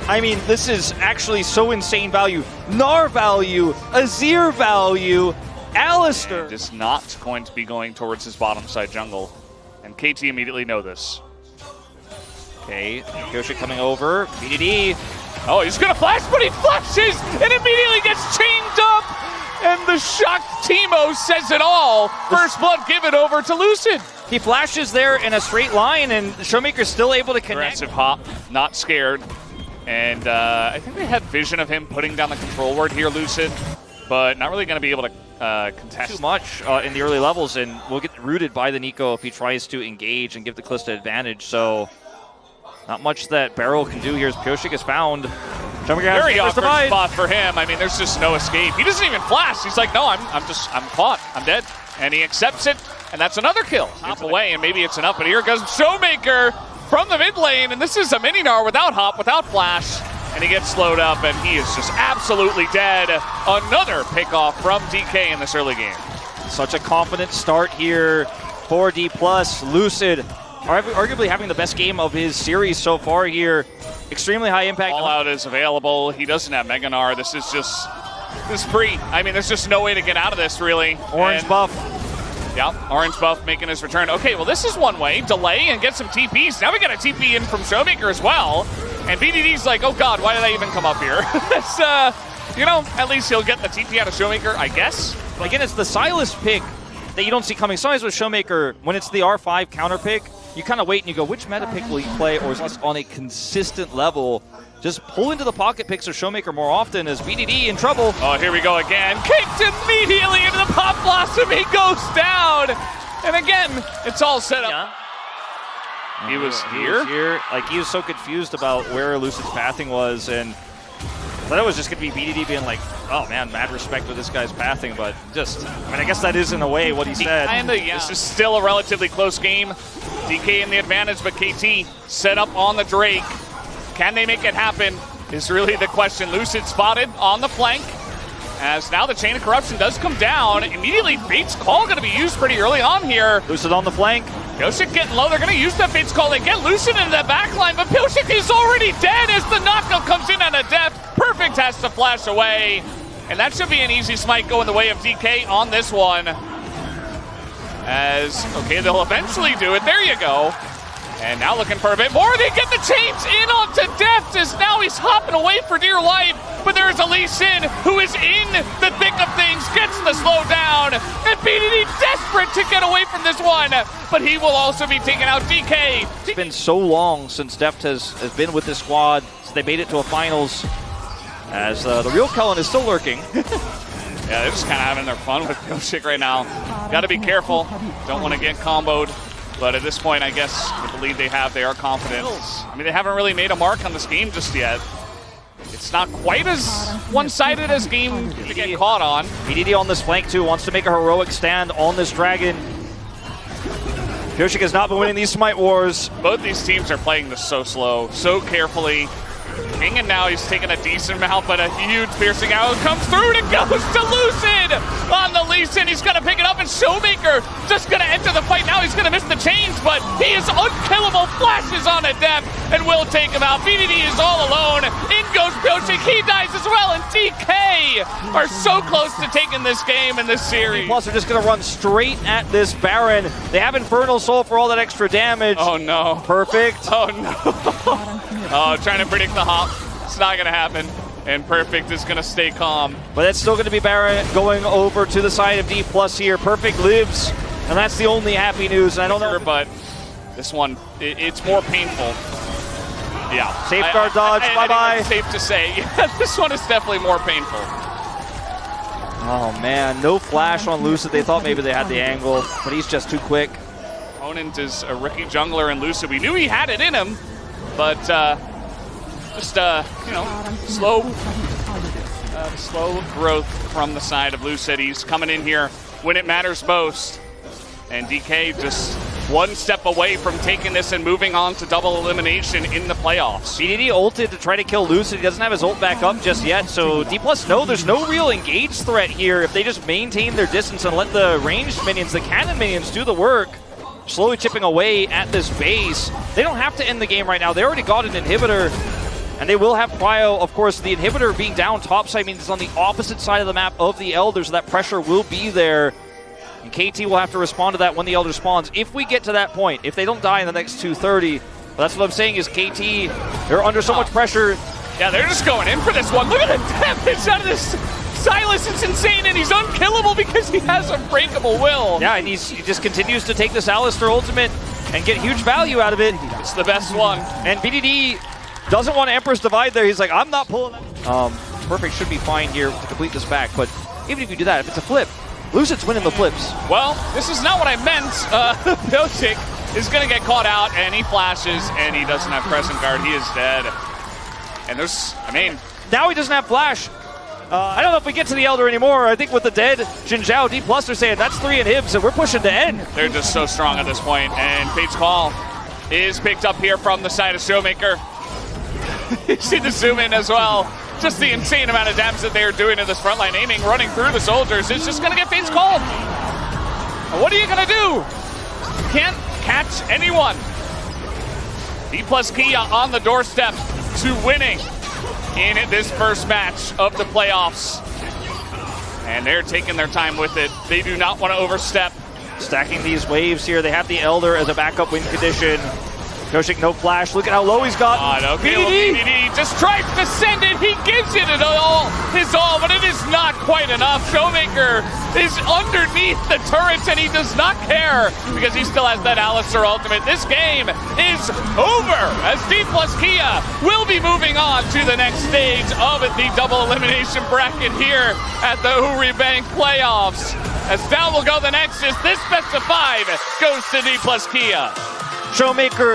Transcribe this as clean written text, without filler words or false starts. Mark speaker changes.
Speaker 1: I mean, this is actually so insane value. Gnar value, Azir value, Alistar.
Speaker 2: And is not going to be going towards his bottom side jungle. And KT immediately know this.
Speaker 1: Okay, Kosha coming over, BDD.
Speaker 2: Oh, he's gonna flash, but he flashes and immediately gets chained up. And the shocked Teemo says it all. First blood given over to Lucid.
Speaker 1: He flashes there in a straight line, and Showmaker's still able to connect.
Speaker 2: Aggressive hop, not scared. And I think they had vision of him putting down the control ward here, Lucid, but not really going to be able to contest
Speaker 1: too much in the early levels, and will get rooted by the Nico if he tries to engage and give the Kalista advantage. So not much that Barrel can do here as Pioshik is found.
Speaker 2: Very awkward spot for him. I mean, there's just no escape. He doesn't even flash. He's like, no, I'm caught. I'm dead. And he accepts it, and that's another kill. Hop away, and maybe it's enough, but here goes Showmaker from the mid lane, and this is a mini Gnar without hop, without flash, and he gets slowed up, and he is just absolutely dead. Another pick off from DK in this early game.
Speaker 1: Such a confident start here for D+. Lucid arguably having the best game of his series so far here. Extremely high impact.
Speaker 2: All out is available. He doesn't have Mega Gnar. This is free. I mean, there's just no way to get out of this, really.
Speaker 1: Orange buff.
Speaker 2: Yeah, orange buff making his return. Okay, well, this is one way. Delay and get some TPs. Now we got a TP in from Showmaker as well. And BDD's like, oh, God, why did I even come up here? It's, at least he'll get the TP out of Showmaker, I guess.
Speaker 1: But again, it's the Sylas pick that you don't see coming. Sometimes with Showmaker, when it's the R5 counter pick, you kind of wait and you go, which meta pick will he play, or is this on a consistent level? Just pull into the pocket picks of Showmaker more often as BDD in trouble.
Speaker 2: Oh, here we go again. Kicked immediately into the Pop Blossom. He goes down. And again, it's all set up.
Speaker 1: Yeah.
Speaker 2: He was here?
Speaker 1: Like, he was so confused about where Lucid's pathing was, and I thought it was just going to be BDD being like, oh man, mad respect for this guy's pathing, but just, I mean, I guess that is in a way what he said.
Speaker 2: Yeah. This is still a relatively close game. DK in the advantage, but KT set up on the Drake. Can they make it happen is really the question. Lucid spotted on the flank, as now the Chain of Corruption does come down. Immediately, Fate's Call going to be used pretty early on here.
Speaker 1: Lucid on the flank.
Speaker 2: Pioshik getting low. They're going to use that Fate's Call. They get Lucid into the backline, but Pioshik is already dead as the knockup comes in at a death. Perfect has to flash away, and that should be an easy smite going the way of DK on this one. Okay, they'll eventually do it. There you go. And now looking for a bit more. They get the chains in onto Deft as now he's hopping away for dear life. But there's a Lee Sin who is in the thick of things, gets the slow down. And BDD desperate to get away from this one. But he will also be taking out DK.
Speaker 1: It's been so long since Deft has been with this squad. So they made it to a finals. As the real Cullen is still lurking.
Speaker 2: Yeah, they're just kind of having their fun with Pioshik right now. Got to be careful. Don't want to get comboed. But at this point, I guess, with the lead they have, they are confident. I mean, they haven't really made a mark on this game just yet. It's not quite as one-sided as game to get caught on.
Speaker 1: BDD on this flank, too, wants to make a heroic stand on this dragon. Pioshik has not been winning these Smite Wars.
Speaker 2: Both these teams are playing this so slow, so carefully. King, and now he's taking a decent amount, but a huge piercing arrow comes through and it goes to Lucid on the Lee Sin. He's going to pick it up, and Showmaker just going to enter the fight. Now he's going to miss the chains, but he is unkillable. Flashes on a depth and will take him out. BDD is all alone. In goes Pioshik. He dies as well, and DK are so close to taking this game in this series.
Speaker 1: Plus, they're just going to run straight at this Baron. They have Infernal Soul for all that extra damage.
Speaker 2: Oh, no.
Speaker 1: Perfect.
Speaker 2: Oh, no. Oh, trying to predict the hop. It's not going to happen. And Perfect is going to stay calm.
Speaker 1: But that's still going to be Baron going over to the side of D+ here. Perfect lives, and that's the only happy news. I don't know.
Speaker 2: But this one, it's more painful. Yeah.
Speaker 1: Safeguard dodge, bye-bye.
Speaker 2: Safe to say. Yeah, this one is definitely more painful.
Speaker 1: Oh, man. No flash on Lucid. They thought maybe they had the angle, but he's just too quick.
Speaker 2: Opponent is a rookie jungler, and Lucid, we knew he had it in him. But slow growth from the side of Lucid. He's coming in here when it matters most. And DK just one step away from taking this and moving on to double elimination in the playoffs.
Speaker 1: BDD ulted to try to kill Lucid. He doesn't have his ult back up just yet, so D+ there's no real engage threat here if they just maintain their distance and let the ranged minions, the cannon minions, do the work. Slowly chipping away at this base. They don't have to end the game right now. They already got an inhibitor. And they will have Cryo, of course. The inhibitor being down topside means it's on the opposite side of the map of the Elder, so that pressure will be there. And KT will have to respond to that when the Elder spawns. If we get to that point, if they don't die in the next 230, but that's what I'm saying is KT, they're under so much pressure.
Speaker 2: Yeah, they're just going in for this one. Look at the damage out of this Silas. It's insane, and he's unkillable because he has unbreakable will.
Speaker 1: Yeah, and he just continues to take this Alistar ultimate and get huge value out of it.
Speaker 2: It's the best one.
Speaker 1: And BDD doesn't want Emperor's Divide there. He's like, I'm not pulling that. Perfect should be fine here to complete this back, but even if you do that, if it's a flip, Lucid's winning the flips.
Speaker 2: Well, this is not what I meant. Pilchick is going to get caught out, and he flashes, and he doesn't have Crescent Guard. He is dead. And there's, I mean...
Speaker 1: Now he doesn't have Flash. I don't know if we get to the Elder anymore. I think with the dead, Jin Zhao, D+ are saying that's 3 inhibs, and we're pushing to end.
Speaker 2: They're just so strong at this point, and Fate's Call is picked up here from the side of Showmaker. You see the zoom in as well. Just the insane amount of damage that they are doing to this front line, aiming, running through the soldiers. It's just going to get Fate's Call. And what are you going to do? You can't catch anyone. D+ Kia on the doorstep to winning in this first match of the playoffs. And they're taking their time with it. They do not want to overstep.
Speaker 1: Stacking these waves here. They have the Elder as a backup win condition. Koshik, no Flash. Look at how low he's got.
Speaker 2: BDD just tries to send it. He gives it his all, but it is not quite enough. Showmaker is underneath the turrets, and he does not care because he still has that Alistar ultimate. This game is over as D+ Kia will be moving on to the next stage of the double elimination bracket here at the Uri Bank playoffs. As down will go the next is this best of 5 goes to D+ Kia.
Speaker 1: Showmaker